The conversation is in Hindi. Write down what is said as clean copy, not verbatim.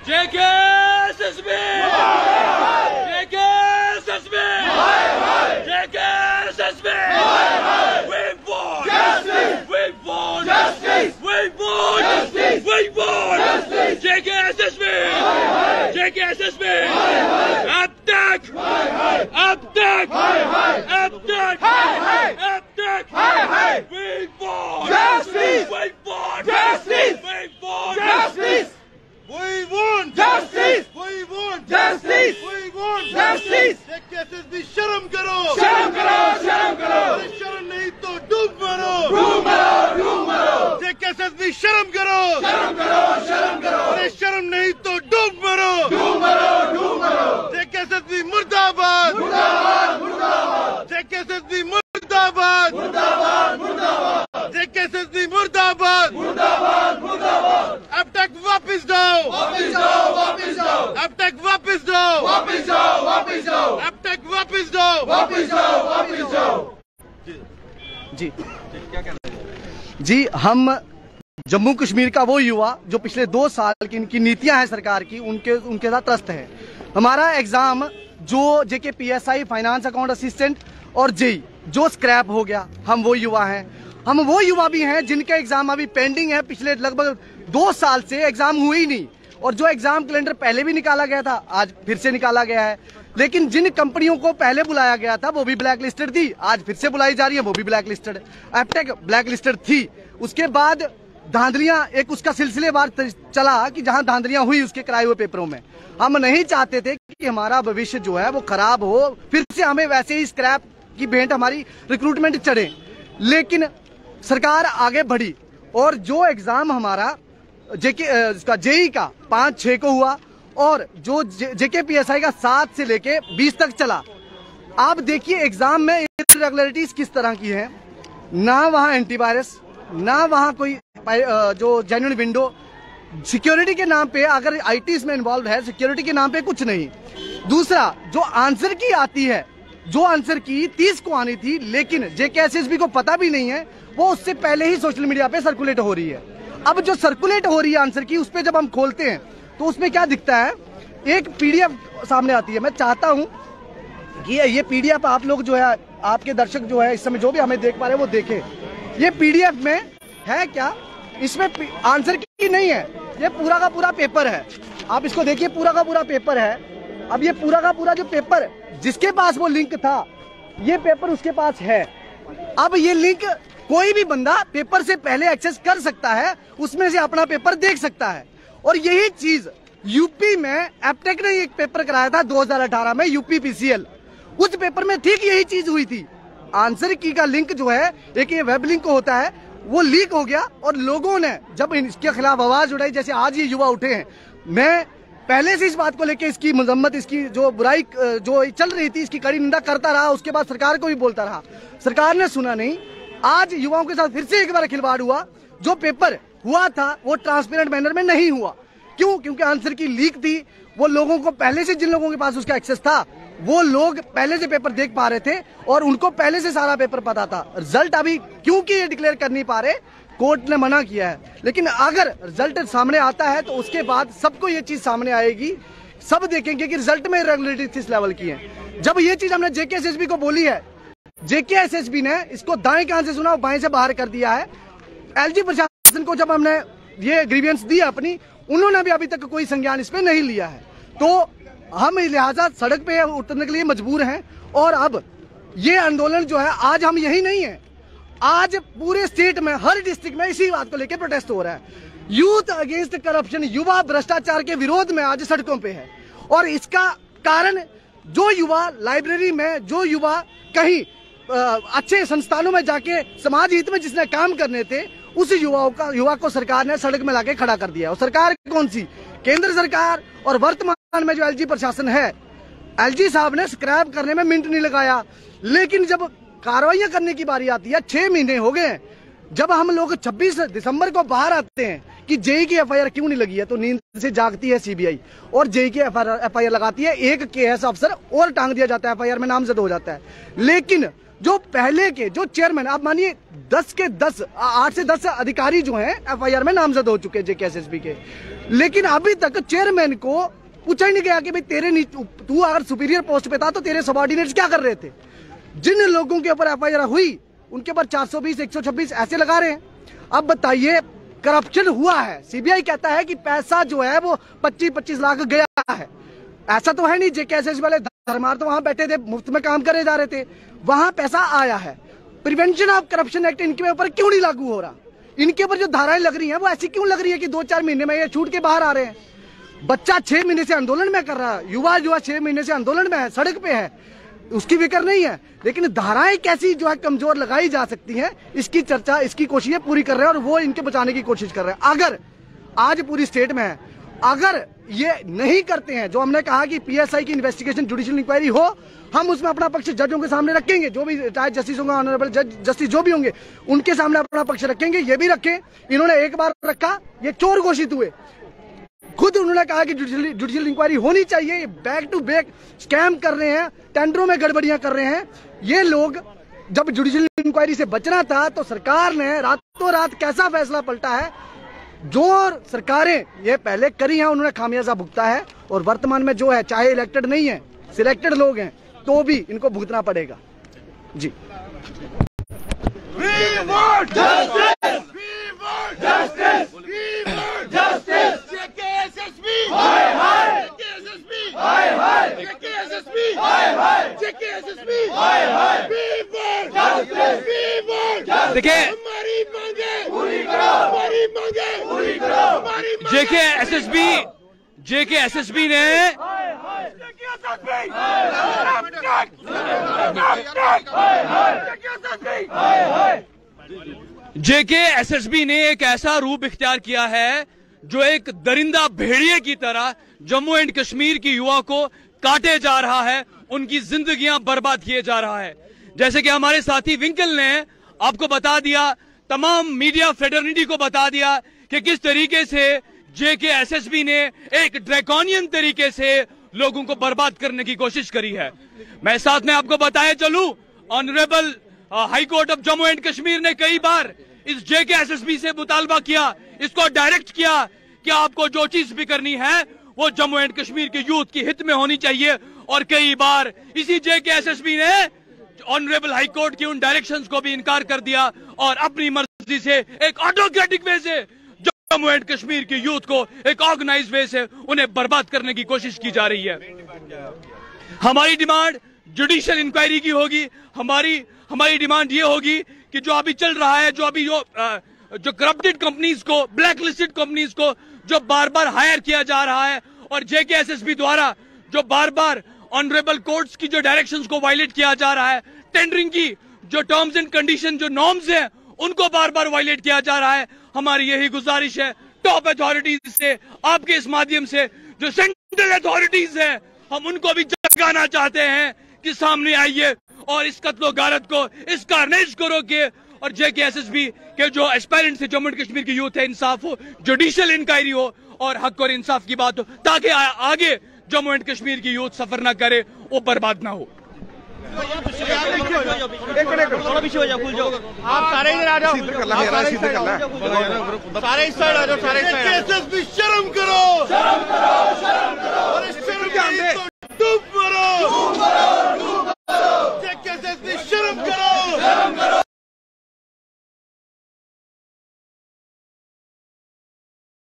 JKSSB! JKSSB! JKSSB! We want justice! We want justice! We want justice! We want justice! JKSSB! JKSSB! अब तक! अब तक! अब तक! अब तक! We want justice! We want justice! We want justice! We want justice! We want justice! We want justice! JKSSB शर्म करो! शर्म करो! शर्म करो! शर्म नहीं तो डूब मरो! डूब मरो! डूब मरो! JKSSB शर्म करो! शर्म करो! शर्म करो! अरे शर्म नहीं तो डूब मरो! डूब मरो! डूब मरो! JKSSB मुर्दाबाद! मुर्दाबाद! मुर्दाबाद! JKSSB मुर्दाबाद! मुर्दाबाद! मुर्दाबाद! JKSSB मुर्दाबाद! मुर्दाबाद! मुर्दाबाद! अब तक वापस जाओ! वापस जाओ! वापस जाओ! अब तक वापस जाओ! वापस जाओ! वापस जाओ! अब तक वापस जाओ! वापस जाओ! वापस जाओ! जी क्या कहना है जी? हम जम्मू कश्मीर का वो युवा जो पिछले 2 साल की इनकी नीतियां हैं सरकार की, उनके साथ त्रस्त है। हमारा एग्जाम जो JK PSI finance account assistant और जेई जो स्क्रैप हो गया, हम वो युवा हैं। हम वो युवा भी हैं जिनका एग्जाम अभी पेंडिंग है। पिछले लगभग 2 साल से एग्जाम हुए ही नहीं, और जो एग्जाम कैलेंडर पहले भी निकाला गया था आज फिर से निकाला गया है। लेकिन जिन कंपनियों को पहले बुलाया गया था वो भी ब्लैक लिस्टेड थी, आज फिर से बुलाई जा रही है, वो भी black listed. Aptech black listed थी, उसके बाद धांधलियां एक उसका सिलसिलेवार चला कि जहां धांधलियां हुई उसके कराए हुए पेपरों में। हम नहीं चाहते थे कि हमारा भविष्य जो है वो खराब हो, फिर से हमें वैसे ही स्क्रैप की भेंट हमारी रिक्रूटमेंट चढ़े। लेकिन सरकार आगे बढ़ी और जो एग्जाम हमारा जेई का 5-6 को हुआ और जो JK PSI का 7 से लेके 20 तक चला। आप देखिए एग्जाम में इरेगुलरिटीज किस तरह की है, ना वहां एंटीवायरस, ना वहां कोई जो जेन्युइन विंडो। सिक्योरिटी के नाम पे अगर IT इसमें इन्वॉल्व है, सिक्योरिटी के नाम पे कुछ नहीं। दूसरा जो आंसर की आती है, जो आंसर की 30 को आनी थी, लेकिन JKSSB को पता भी नहीं है, वो उससे पहले ही सोशल मीडिया पे सर्कुलेट हो रही है। अब जो सर्कुलेट हो रही है आंसर की, उस पे जब हम खोलते हैं तो उसमें क्या दिखता है, एक PDF सामने आती है। मैं चाहता हूं कि ये PDF आप लोग जो है, आपके दर्शक जो है इस समय जो भी हमें देख पा रहे हैं वो देखें। ये PDF में है क्या, इसमें आंसर की नहीं है, ये पूरा का पूरा पेपर है। आप इसको देखिए, पूरा का पूरा पेपर है। अब ये पूरा का पूरा जो पेपर जिसके पास वो लिंक था, ये पेपर उसके पास है। अब ये लिंक कोई भी बंदा पेपर से पहले एक्सेस कर सकता है, उसमें से अपना पेपर देख सकता है। और यही चीज यूपी में एपटेक ने एक पेपर कराया था 2018 में, यूपी PCL। उस पेपर में ठीक यही चीज हुई थी। आंसर की का लिंक जो है, एक ये वेब लिंक होता है, वो लीक हो गया और लोगों ने जब इसके खिलाफ आवाज उठाई, जैसे आज ये युवा उठे हैं। मैं पहले से इस बात को लेकर इसकी मजम्मत, इसकी जो बुराई जो चल रही थी, इसकी कड़ी निंदा करता रहा। उसके बाद सरकार को भी बोलता रहा, सरकार ने सुना नहीं। आज युवाओं के साथ फिर से एक बार खिलवाड़ हुआ। जो पेपर हुआ था वो ट्रांसपेरेंट मैनर में नहीं हुआ। क्यों? क्योंकि आंसर की लीक थी। वो लोगों को पहले से, जिन लोगों के पास उसका एक्सेस था, वो लोग पहले से पेपर देख पा रहे थे और उनको पहले से सारा पेपर पता था। रिजल्ट अभी क्योंकि ये डिक्लेयर कर नहीं पा रहे, कोर्ट ने मना किया है। लेकिन अगर रिजल्ट सामने आता है तो उसके बाद सबको ये चीज सामने आएगी, सब देखेंगे कि रिजल्ट में इरेगुलरिटी किस लेवल की है। जब ये चीज हमने JKSSB को बोली है, JKSSB ने इसको दाएं कान से सुना और बाएं से बाहर कर दिया है। LG प्रशासन को जब हमने ये ग्रीवियंस दी अपनी, उन्होंने भी अभी तक कोई संज्ञान इस पे नहीं लिया है। तो हम लिहाजा सड़क पे उतरने के लिए मजबूर हैं। और अब ये आंदोलन जो है, आज हम यही नहीं है, आज पूरे स्टेट में हर डिस्ट्रिक्ट में इसी बात को लेकर प्रोटेस्ट हो रहा है। यूथ अगेंस्ट करप्शन, युवा भ्रष्टाचार के विरोध में आज सड़कों पे है। और इसका कारण जो युवा लाइब्रेरी में, जो युवा कहीं अच्छे संस्थानों में जाके समाज हित में जिसने काम करने थे, उस युवा को सरकार ने सड़क में लाके खड़ा कर दिया। और सरकार कौन सी? केंद्र सरकार। और वर्तमान में जो LG प्रशासन है, LG साहब ने स्क्रैप करने में मिनट नहीं लगाया। लेकिन जब कार्रवाइयां करने की बारी आती है, 6 महीने हो गए, जब हम लोग 26 दिसंबर को बाहर आते हैं कि जेई की FIR क्यों नहीं लगी है, तो नींद से जागती है CBI और जेई की FIR लगाती है। एक KS अफसर और टांग दिया जाता है, FIR में नामजद हो जाता है। लेकिन जो पहले के जो चेयरमैन, आप मानिए 10 के 10, 8 से 10 अधिकारी जो हैं एफआईआर में नामजद हो चुके हैं जेकेएसएसबी के, लेकिन अभी तक चेयरमैन को पूछा ही नहीं गया कि भाई तू अगर सुपीरियर पोस्ट पे था तो तेरे सबॉर्डिनेट्स क्या कर रहे थे। जिन लोगों के ऊपर एफआईआर हुई उनके ऊपर 420, 126 ऐसे लगा रहे हैं। अब बताइए, करप्शन हुआ है, सीबीआई कहता है कि पैसा जो है वो 25-25 लाख गया है। ऐसा तो है नहीं, जेकेएसएस वाले धर्मार तो वहां बैठे थे, मुफ्त में काम करे जा रहे थे, वहां पैसा आया है। प्रिवेंशन ऑफ करप्शन एक्ट इनके ऊपर क्यों नहीं लागू हो रहा? इनके ऊपर जो धाराएं लग रही हैं वो ऐसी क्यों लग रही है कि 2-4 महीने में ये छूट के बाहर आ रहे हैं? बच्चा 6 महीने से आंदोलन में कर रहा है, युवा 6 महीने से आंदोलन में है, सड़क पे है, उसकी फिक्र नहीं है। लेकिन धाराएं कैसी जो है कमजोर लगाई जा सकती हैं, इसकी चर्चा, इसकी कोशिशें पूरी कर रहे हैं और वो इनके बचाने की कोशिश कर रहे हैं। अगर आज पूरी स्टेट में है, अगर ये नहीं करते हैं, जो हमने कहा कि पीएसआई की इन्वेस्टिगेशन, जुडिशियल इंक्वायरी हो, हम उसमें अपना पक्ष जजों के सामने रखेंगे, जो भी रिटायर्ड जस्टिस होंगे, ऑनरेबल जस्टिस जो भी होंगे, उनके सामने अपना पक्ष रखेंगे। ये भी रखें, इन्होंने एक बार रखा, ये चोर घोषित हुए, खुद उन्होंने कहा कि जुडिशियल इंक्वायरी होनी चाहिए। बैक टू बैक स्कैम कर रहे हैं, टेंडरों में गड़बड़ियां कर रहे हैं ये लोग। जब जुडिशियल इंक्वायरी से बचना था तो सरकार ने रातों रात कैसा फैसला पलटा है। जो सरकारें ये पहले करी हैं उन्होंने खामियाजा भुगता है, और वर्तमान में जो है, चाहे इलेक्टेड नहीं है, सिलेक्टेड लोग हैं, तो भी इनको भुगतना पड़ेगा। जी, We want justice! We want justice! We want justice! JKSSB! Hi hi! JKSSB! Hi hi! JKSSB! Hi hi! JKSSB! Hi hi! We want justice! We want justice! देखिए, हमारी मांगे पूरी करो! हमारी मांगे पूरी करो! हमारी जेकेएसएसबी ने जेकेएसएसबी ने एक ऐसा रूप इख्तियार किया है जो एक दरिंदा भेड़िए की तरह जम्मू एंड कश्मीर की युवा को काटे जा रहा है, उनकी जिंदगियां बर्बाद किए जा रहा है। जैसे कि हमारे साथी विंकल ने आपको बता दिया, तमाम मीडिया फ्रेटर्निटी को बता दिया कि किस तरीके से जेकेएसएसबी ने एक ड्रैकोनियन तरीके से लोगों को बर्बाद करने की कोशिश करी है। मैं साथ में आपको बताया चलूं, honourable high court of Jammu and Kashmir ने कई बार इस जेकेएसएसबी से मुतालबा किया, इसको डायरेक्ट किया कि आपको जो चीज भी करनी है वो जम्मू एंड कश्मीर के यूथ की हित में होनी चाहिए। और कई बार इसी जेकेएसएसबी ने ऑनरेबल हाई कोर्ट की उन डायरेक्शंस को भी इनकार कर दिया और अपनी मर्जी से एक ऑटोक्रेटिक वे से जम्मू एंड कश्मीर के यूथ को एक ऑर्गेनाइज्ड वे से उन्हें बर्बाद करने की कोशिश की जा रही है। हमारी डिमांड जुडिशियल इंक्वायरी की होगी। हमारी डिमांड ये होगी कि जो अभी चल रहा है, जो करप्टेड कंपनीज को, ब्लैक लिस्टेड कंपनीज को जो बार बार हायर किया जा रहा है, और जेकेएसएसबी द्वारा जो बार बार ऑनरेबल कोर्ट्स की जो डायरेक्शंस को वायलेट किया जा रहा है, टेंडरिंग की जो टर्म्स एंड कंडीशन, जो नॉर्म्स हैं, उनको बार बार वायलेट किया जा रहा है। हमारी यही गुजारिश है टॉप अथॉरिटीज से, आपके इस माध्यम से, जो सेंट्रल अथॉरिटीज हैं, हम उनको भी जगाना चाहते हैं कि सामने आइए और इस कत्लो गारत को, इस कारनेज को रोकिए, और जेकेएसएसबी के जो एस्पायरेंट्स है जम्मू एंड कश्मीर की यूथ है, इंसाफ हो, जुडिशियल इंक्वायरी हो और हक और इंसाफ की बात हो, ताकि आगे जम्मू एंड कश्मीर की यूथ सफर ना करे, वो बर्बाद ना हो। थोड़ा पीछे हो जाओ, भूल जाओ, आप सारे इधर आ जाओ, सारे इस साइड आ जाओ, सारे इस साइड।